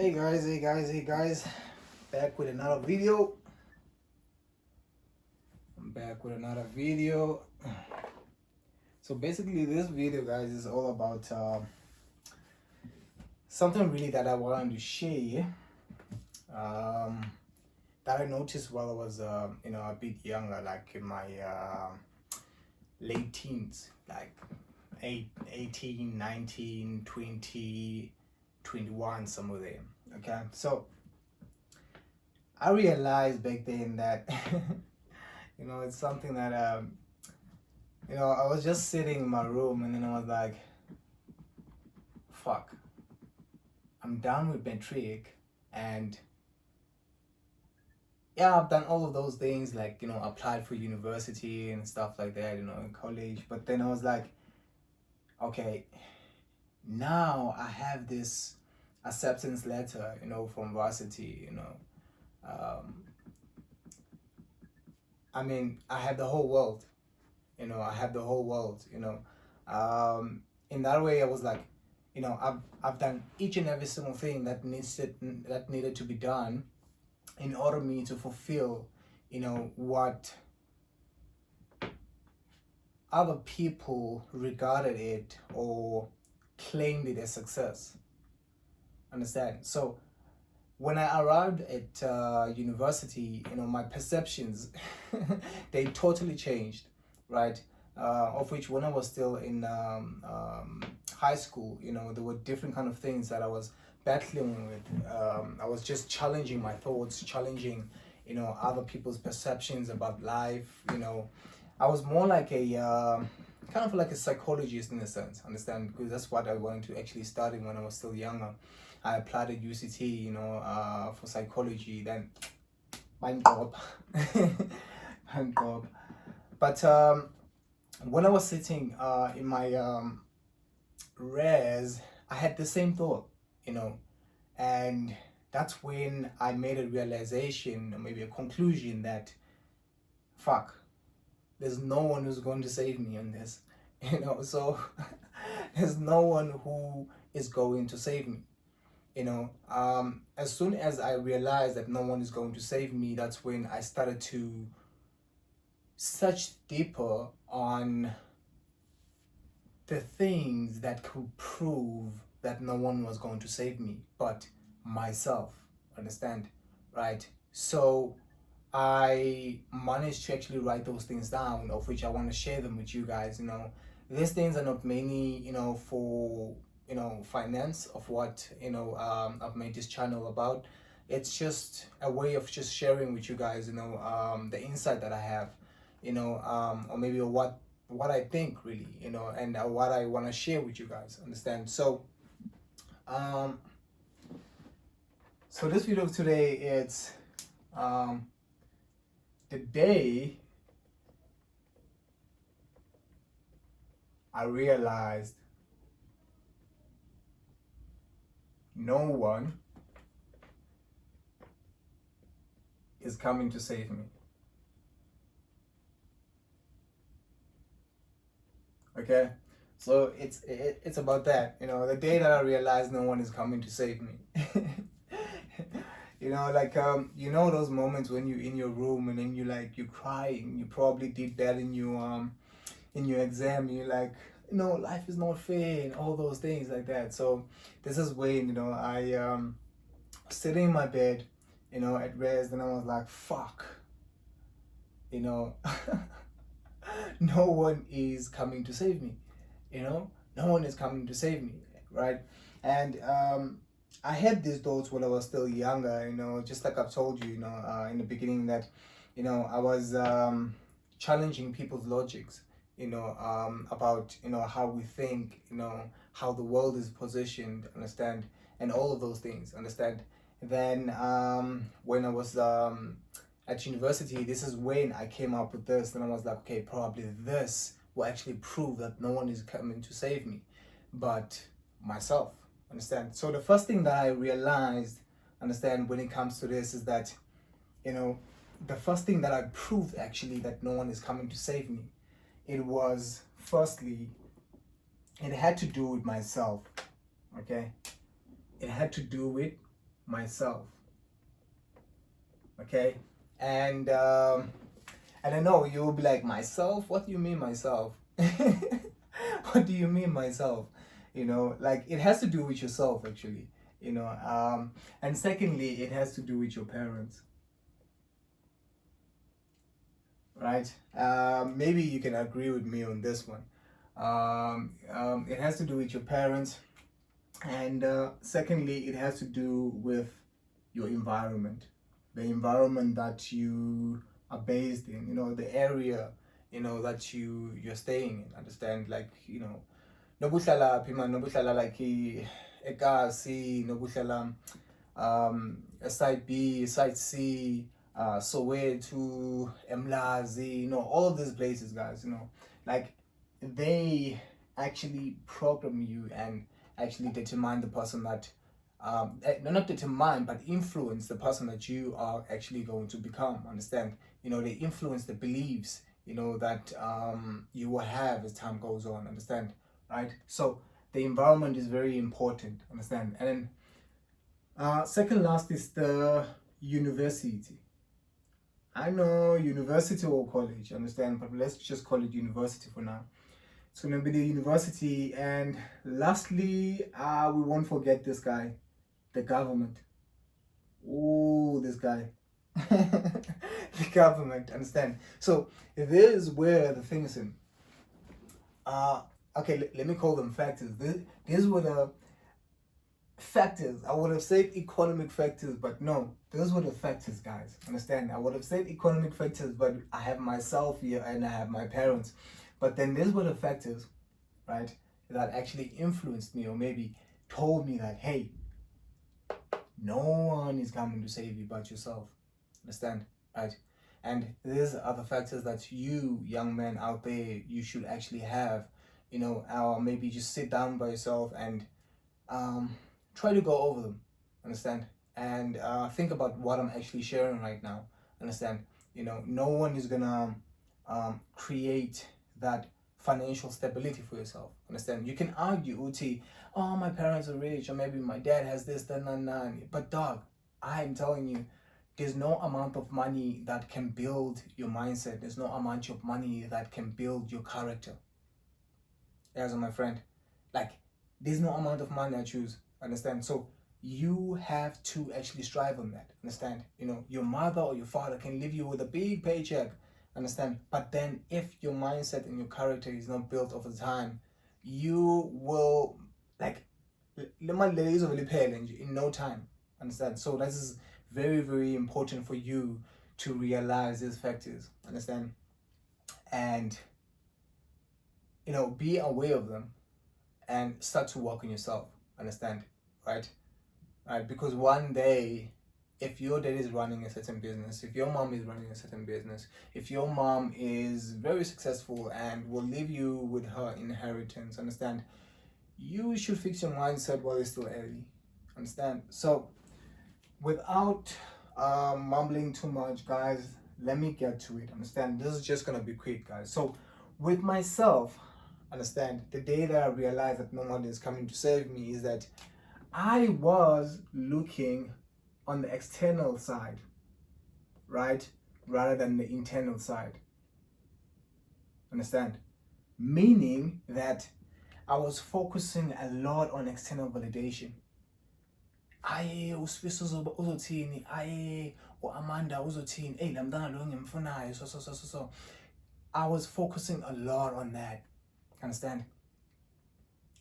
Hey guys, back with another video. I'm back with another video. So basically, this video, guys, is all about something really that I wanted to share. Um, that I noticed while I was, a bit younger, like in my late teens, like 18, 19, 20, 21, somewhere there. Okay, so I realized back then that it's something that I was just sitting in my room and then I was like, fuck, I'm done with metric, and yeah, I've done all of those things, like, applied for university and stuff like that, in college. But then I was like, okay, now I have this acceptance letter, from varsity, um, I mean, I have the whole world, I have the whole world, in that way I was like, I've done each and every single thing that needed to be done in order me to fulfill, what other people regarded it or claimed it as success. Understand? So when I arrived at university, my perceptions they totally changed, right? Of which when I was still in high school, there were different kind of things that I was battling with. I was just challenging my thoughts, challenging, other people's perceptions about life. I was more like a kind of like a psychologist in a sense, understand? Because that's what I wanted to actually study when I was still younger. I applied at UCT, for psychology. Then, mein Gott, mein Gott. But when I was sitting in my res, I had the same thought, and that's when I made a realization, or maybe a conclusion, that fuck, there's no one who's going to save me in this, so there's no one who is going to save me. As soon as I realized that no one is going to save me, that's when I started to search deeper on the things that could prove that no one was going to save me but myself. Understand? Right? So I managed to actually write those things down, of which I want to share them with you guys. These things are not mainly, for, finance of what, I've made this channel about. It's just a way of just sharing with you guys, the insight that I have, or maybe what I think really, and what I want to share with you guys. Understand? Um, so this video today, it's the day I realized no one is coming to save me. Okay, so it's about that. The day that I realized no one is coming to save me. Like those moments when you're in your room and then you're crying. You probably did bad in your exam. You're like, life is not fair and all those things like that. So this is when I sitting in my bed, at rest, and I was like, fuck, you know. No one is coming to save me, no one is coming to save me, right? And I had these thoughts when I was still younger, just like I've told you, in the beginning, that I was challenging people's logics, about how we think, how the world is positioned, understand, and all of those things, understand. Then when I was at university, this is when I came up with this, and I was like, okay, probably this will actually prove that no one is coming to save me but myself. Understand? So the first thing that I realized, understand, when it comes to this is that, the first thing that I proved actually that no one is coming to save me, it was firstly, it had to do with myself. Okay? It had to do with myself. Okay, and I know you will be like, myself? What do you mean myself? What do you mean myself? You know, like it has to do with yourself actually. You know, and secondly, it has to do with your parents, right? Maybe you can agree with me on this one. It has to do with your parents, and secondly, it has to do with your environment, the environment that you are based in. You know, the area, you know, that you're staying in. Understand? Like, you know, nobuhlala phi man, nobuhlala like eKasi, nobuhlala side B, side C, Soweto, Emlazi, you know, all these places, guys, you know, like they actually program you and actually determine the person that, not determine, but influence the person that you are actually going to become, understand? You know, they influence the beliefs, you know, that you will have as time goes on, understand? Right? So the environment is very important, understand? And then second last is the university. I know university or college, understand, but let's just call it university for now. It's gonna be the university, and lastly, we won't forget this guy, the government. Oh, this guy, the government. Understand? So this is where the thing is in. Okay, let me call them factors. These were the factors. I would have said economic factors, but no, those were the factors, guys. Understand? I would have said economic factors, but I have myself here and I have my parents. But then these were the factors, right, that actually influenced me or maybe told me that, hey, no one is coming to save you but yourself. Understand? Right? And these are the factors that you, young men out there, you should actually have, you know, or maybe just sit down by yourself and try to go over them, understand? And think about what I'm actually sharing right now, understand? You know, no one is gonna create that financial stability for yourself, understand? You can argue, Uti, oh, my parents are rich, or maybe my dad has this, that, and but dog, I'm telling you, there's no amount of money that can build your mindset. There's no amount of money that can build your character. As my friend, like there's no amount of money I choose, understand? So you have to actually strive on that, understand? You know, your mother or your father can leave you with a big paycheck, understand? But then if your mindset and your character is not built over time, you will like in no time, understand? So this is very, very important for you to realize these factors, understand? And you know, be aware of them and start to work on yourself, understand? Right? Right? Because one day, if your dad is running a certain business, if your mom is running a certain business, if your mom is very successful and will leave you with her inheritance, understand? You should fix your mindset while it's still early, understand? So without mumbling too much, guys, let me get to it, understand? This is just gonna be quick, guys. So with myself, understand, the day that I realized that no one is coming to save me is that I was looking on the external side, right, rather than the internal side, understand? Meaning that I was focusing a lot on external validation. Aye, uSifiso uzothini, aye, uAmanda uzothini, hey, la mntana lo ngimfunayo, so. I was focusing a lot on that, understand?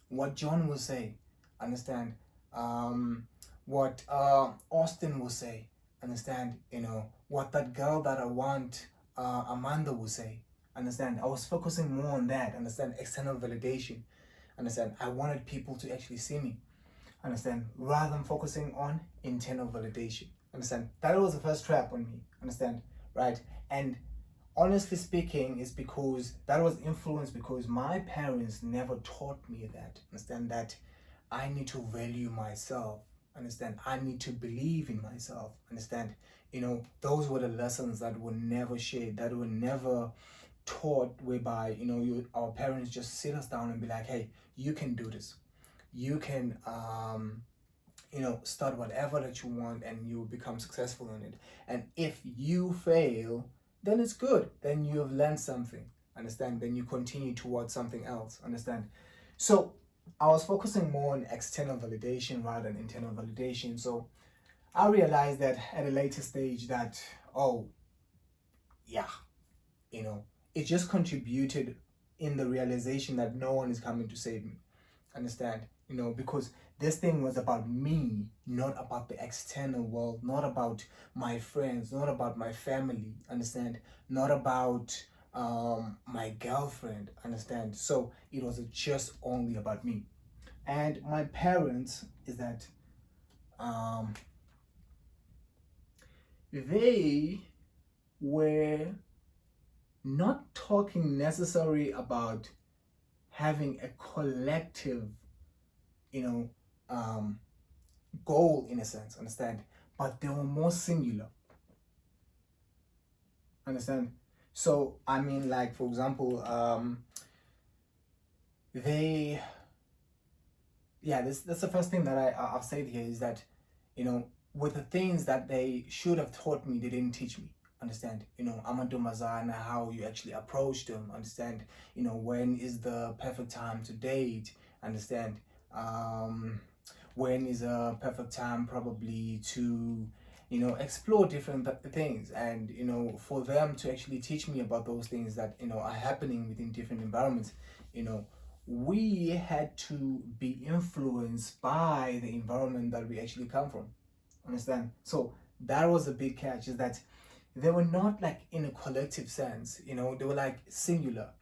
What John will say, understand? What Austin will say, understand? You know, what that girl that I want, Amanda will say, understand? I was focusing more on that, understand? External validation, understand? I wanted people to actually see me, understand? Rather than focusing on internal validation, understand? That was the first trap on me, understand? Right? And honestly speaking, it's because that was influenced because my parents never taught me that, understand? That I need to value myself, understand? I need to believe in myself, understand? You know, those were the lessons that were never shared, that were never taught, whereby, you know, our parents just sit us down and be like, hey, you can do this, you can start whatever that you want and you become successful in it. And if you fail, then it's good. Then you have learned something. Understand? Then you continue towards something else. Understand? So I was focusing more on external validation rather than internal validation. So I realized that at a later stage that, oh, yeah, it just contributed in the realization that no one is coming to save me. Understand? Because this thing was about me, not about the external world, not about my friends, not about my family. Understand? Not about my girlfriend. Understand? So it was just only about me. And my parents is that they were not talking necessarily about having a collective, you know, goal in a sense, understand? But they were more singular, understand? So I mean, like for example, they, yeah, that's the first thing that I've said here is that, with the things that they should have taught me, they didn't teach me. Understand? Amantombazana, how you actually approach them. Understand? When is the perfect time to date? Understand? When is a perfect time probably to, explore different things, and for them to actually teach me about those things that are happening within different environments. We had to be influenced by the environment that we actually come from. Understand? So that was a big catch, is that they were not like in a collective sense, they were like singular.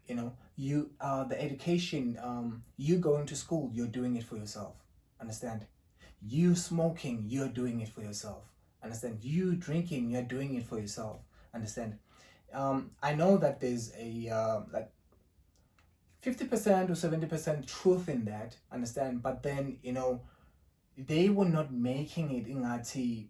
You the education, you going to school, you're doing it for yourself. Understand? You smoking, you're doing it for yourself. Understand? You drinking, you're doing it for yourself. Understand? I know that there's a like 50% or 70% truth in that. Understand? But then they were not making it in IT,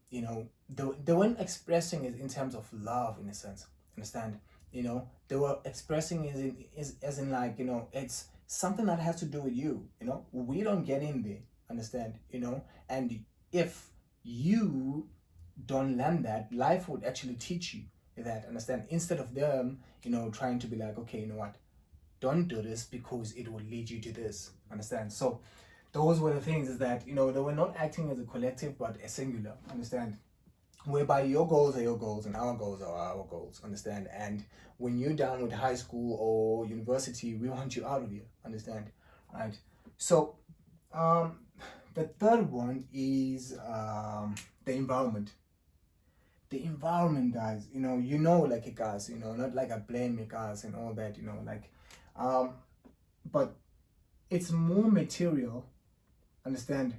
they weren't expressing it in terms of love in a sense. Understand? They were expressing it as in like, it's something that has to do with you. We don't get in there. Understand? And if you don't learn that, life would actually teach you that. Understand? Instead of them, trying to be like, okay, you know what, don't do this because it will lead you to this. Understand? So those were the things, is that they were not acting as a collective but a singular. Understand? Whereby your goals are your goals and our goals are our goals. Understand? And when you're done with high school or university, we want you out of here. Understand? Right? So the third one is the environment. The environment, guys, like it, guys, not like I blame it, guys, and all that, like but it's more material. Understand?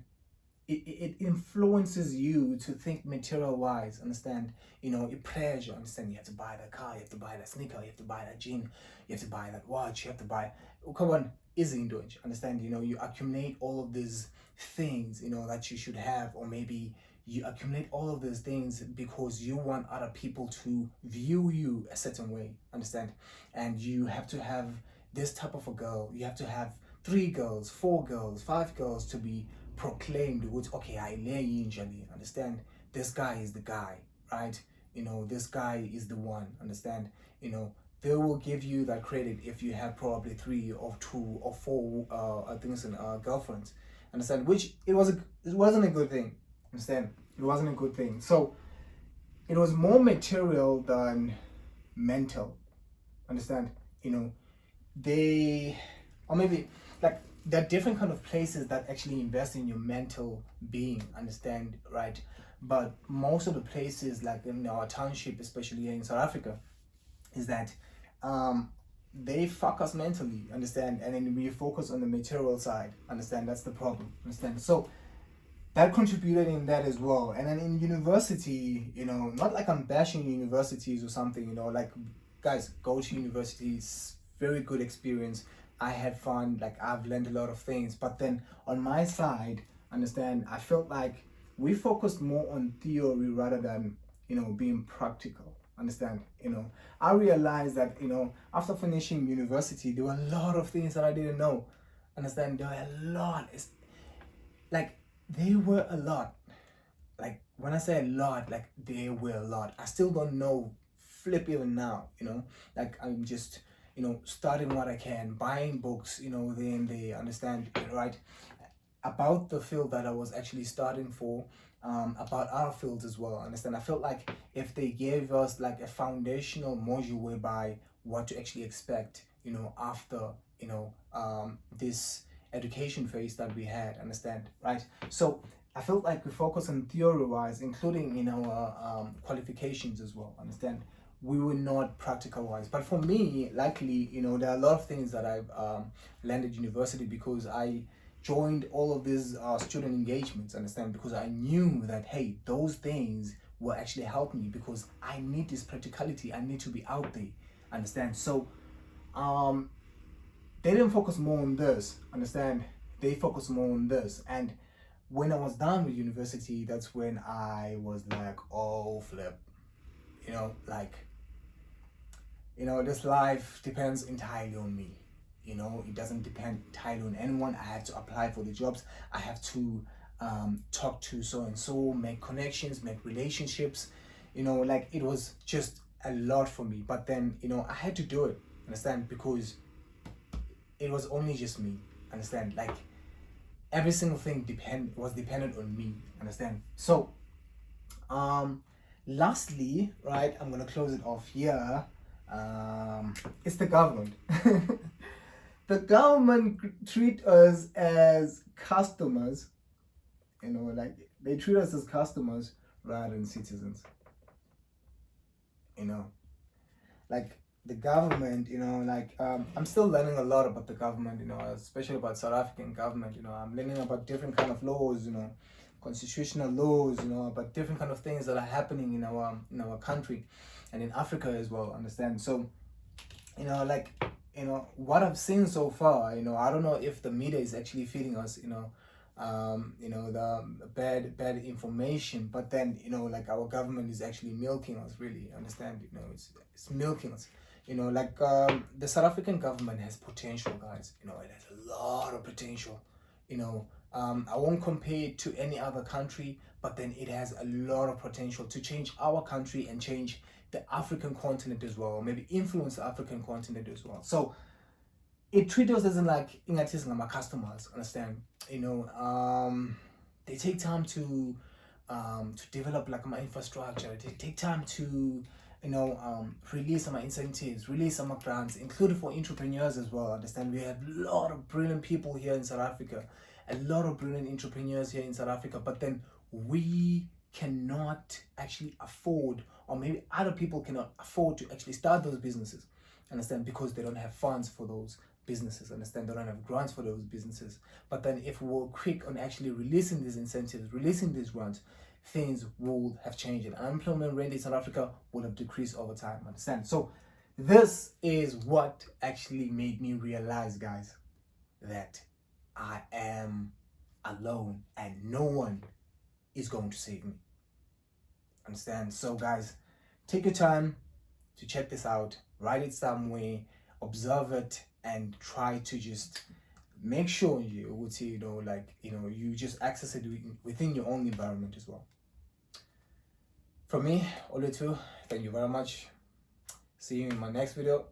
It influences you to think material wise. Understand? It pressures you. Understand? You have to buy that car, you have to buy that sneaker, you have to buy that jean, you have to buy that watch, you have to buy, come on, easy indulge. Understand? You accumulate all of these things that you should have, or maybe you accumulate all of these things because you want other people to view you a certain way. Understand? And you have to have this type of a girl, you have to have 3 girls, 4 girls, 5 girls to be proclaimed, which, okay, I lay usually. Understand? This guy is the guy, right? This guy is the one. Understand? They will give you that credit if you have probably 3 or 2 or 4 things and girlfriends. Understand? Which it wasn't a good thing. Understand? It wasn't a good thing. So it was more material than mental. Understand? They, or maybe like, there are different kind of places that actually invest in your mental being. Understand? Right? But most of the places, like in our township, especially here in South Africa, is that they fuck us mentally. Understand? And then we focus on the material side. Understand? That's the problem. Understand? So that contributed in that as well. And then in university, not like I'm bashing universities or something, like, guys, go to universities, very good experience. I had fun, like I've learned a lot of things. But then on my side, understand, I felt like we focused more on theory rather than, being practical. Understand? I realized that, after finishing university, there were a lot of things that I didn't know. Understand? There were a lot. It's like, they were a lot. Like when I say a lot, like they were a lot. I still don't know flip even now, like I'm just, starting what I can, buying books, there and there, understand, right? About the field that I was actually starting for, about our fields as well, understand. I felt like if they gave us like a foundational module whereby what to actually expect, after, this education phase that we had, understand, right? So I felt like we focus on theory wise, including in our qualifications as well, understand. We were not practical wise, but for me, luckily, there are a lot of things that I've learned at university because I joined all of these student engagements, understand, because I knew that, hey, those things will actually help me because I need this practicality. I need to be out there, understand. So um they didn't focus more on this, understand. They focused more on this. And when I was done with university, that's when I was like, oh flip, like, this life depends entirely on me. It doesn't depend entirely on anyone. I have to apply for the jobs. I have to talk to so and so, make connections, make relationships. Like it was just a lot for me. But then, I had to do it, understand, because it was only just me, understand. Like every single thing was dependent on me, understand. So, lastly, right, I'm gonna close it off here. It's the government. The government treat us as customers, like they treat us as customers rather than citizens. Like the government, like I'm still learning a lot about the government, especially about South African government. I'm learning about different kind of laws, constitutional laws, about different kind of things that are happening in our country and in Africa as well, understand. So like what I've seen so far, I don't know if the media is actually feeding us the bad information, but then like our government is actually milking us, really, understand. It's milking us. Like the South African government has potential, guys. It has a lot of potential. I won't compare it to any other country, but then it has a lot of potential to change our country and change the African continent as well, maybe influence the African continent as well. So it treats us as in like my customers, understand. They take time to develop like my infrastructure. They take time to release some incentives, release some grants, including for entrepreneurs as well, understand. We have a lot of brilliant people here in South Africa, a lot of brilliant entrepreneurs here in South Africa, but then we cannot actually afford, or maybe other people cannot afford to actually start those businesses, understand, because they don't have funds for those businesses, understand. They don't have grants for those businesses. But then if we were quick on actually releasing these incentives, releasing these grants, things would have changed. And unemployment rate in South Africa would have decreased over time, understand. So this is what actually made me realize, guys, that I am alone and no one is going to save me, understand. So guys, take your time to check this out, write it somewhere, observe it, and try to just make sure you would see, you just access it within your own environment as well. From me, Olutu, thank you very much. See you in my next video.